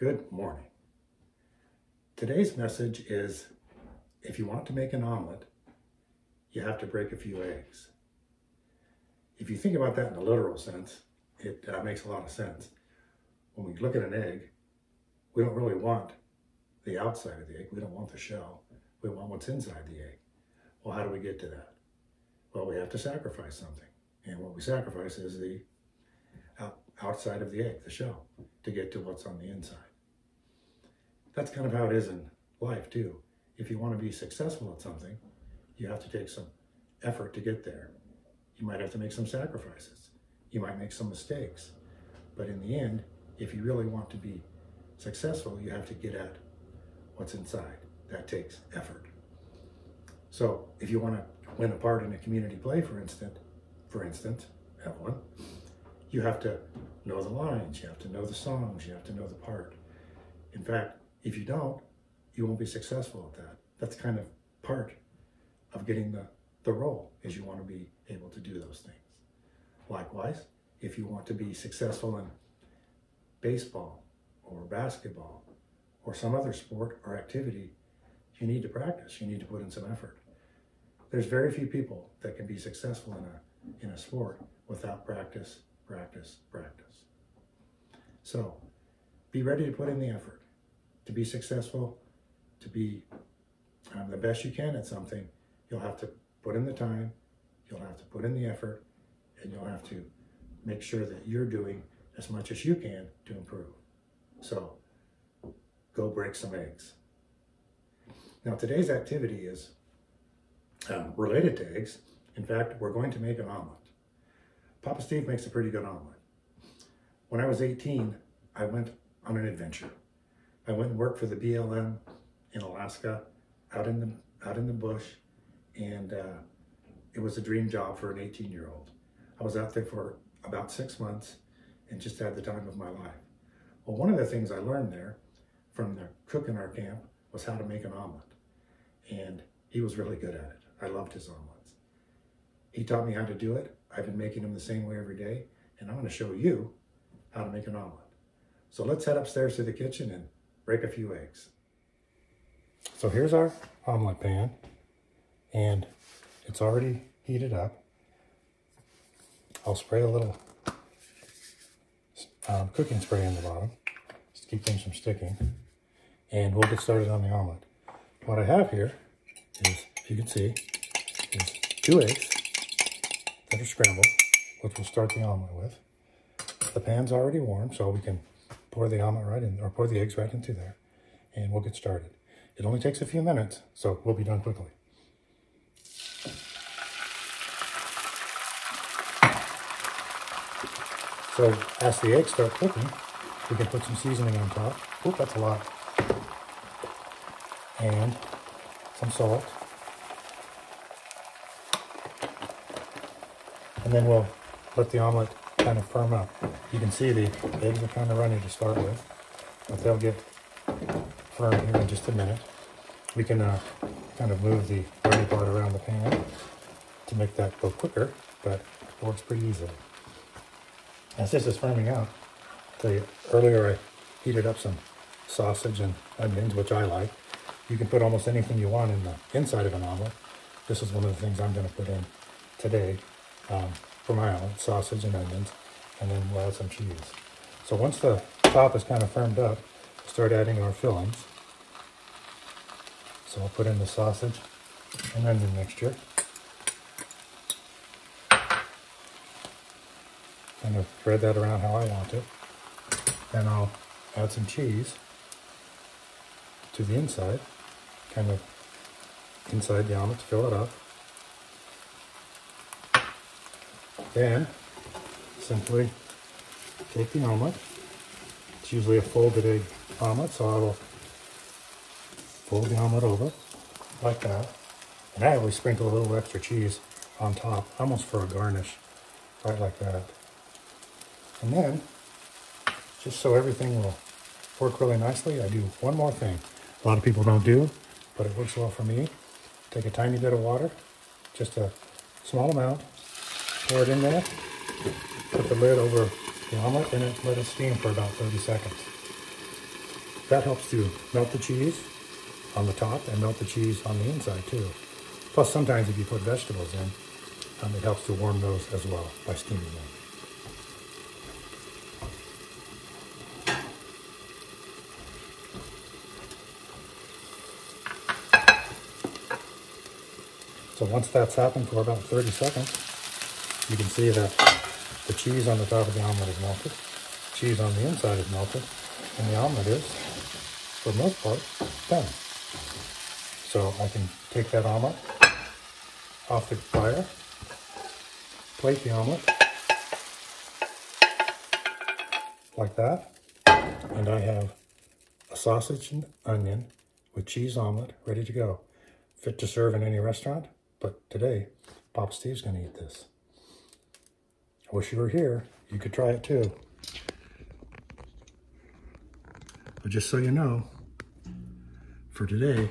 Good morning. Today's message is, if you want to make an omelet, you have to break a few eggs. If you think about that in a literal sense, it makes a lot of sense. When we look at an egg, we don't really want the outside of the egg. We don't want the shell. We want what's inside the egg. Well, how do we get to that? Well, we have to sacrifice something. And what we sacrifice is the outside of the egg, the shell, to get to what's on the inside. That's kind of how it is in life too. If you want to be successful at something, you have to take some effort to get there. You might have to make some sacrifices. You might make some mistakes. But in the end, if you really want to be successful, you have to get at what's inside. That takes effort. So if you want to win a part in a community play, for instance, Evelyn, you have to know the lines, you have to know the songs, you have to know the part. In fact, if you don't, you won't be successful at that. That's kind of part of getting the role, is you want to be able to do those things. Likewise, if you want to be successful in baseball or basketball or some other sport or activity, you need to practice, you need to put in some effort. There's very few people that can be successful in a sport without practice. So be ready to put in the effort. To be successful, to be the best you can at something, you'll have to put in the time, you'll have to put in the effort, and you'll have to make sure that you're doing as much as you can to improve. So go break some eggs. Now today's activity is related to eggs. In fact, we're going to make an omelet. Papa Steve makes a pretty good omelet. When I was 18, I went on an adventure. I went and worked for the BLM in Alaska, out in the bush, and it was a dream job for an 18-year-old. I was out there for about 6 months and just had the time of my life. Well, one of the things I learned there from the cook in our camp was how to make an omelet, and he was really good at it. I loved his omelets. He taught me how to do it. I've been making them the same way every day, and I'm going to show you how to make an omelet. So let's head upstairs to the kitchen and break a few eggs. So here's our omelet pan, and it's already heated up. I'll spray a little cooking spray in the bottom just to keep things from sticking, and we'll get started on the omelet. What I have here is, if you can see, is 2 eggs that are scrambled, which we'll start the omelet with. The pan's already warm, so we can pour the omelet right in, or pour the eggs right into there, and we'll get started. It only takes a few minutes, so we'll be done quickly. So as the eggs start cooking, we can put some seasoning on top. Oop, that's a lot. And some salt. And then we'll let the omelet kind of firm up. You can see the eggs are kind of runny to start with, but they'll get firm here in just a minute. We can kind of move the runny part around the pan to make that go quicker, but it works pretty easily. As this is firming out, I'll tell you, earlier I heated up some sausage and onions, which I like. You can put almost anything you want in the inside of an omelet. This is one of the things I'm going to put in today for my omelet, sausage and onions, and then we'll add some cheese. So once the top is kind of firmed up, we'll start adding our fillings. So I'll put in the sausage and onion mixture. Kind of spread that around how I want it. Then I'll add some cheese to the inside, kind of inside the omelet to fill it up. Then simply take the omelet. It's usually a folded egg omelet, so I will fold the omelet over like that. And I always sprinkle a little extra cheese on top, almost for a garnish, right like that. And then, just so everything will work really nicely, I do one more thing. A lot of people don't do, but it works well for me. Take a tiny bit of water, just a small amount, pour it in there, put the lid over the omelet, and let it steam for about 30 seconds. that helps to melt the cheese on the top and melt the cheese on the inside too. Plus, sometimes if you put vegetables in, it helps to warm those as well by steaming them. So once that's happened for about 30 seconds, you can see that the cheese on the top of the omelet is melted, cheese on the inside is melted, and the omelet is, for the most part, done. So I can take that omelet off the fire, plate the omelet like that, and I have a sausage and onion with cheese omelet ready to go. Fit to serve in any restaurant, but today, Papa Steve's going to eat this. I wish you were here. You could try it too. But just so you know, for today,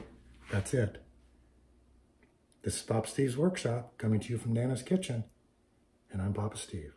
that's it. This is Papa Steve's Workshop, coming to you from Nana's Kitchen, and I'm Papa Steve.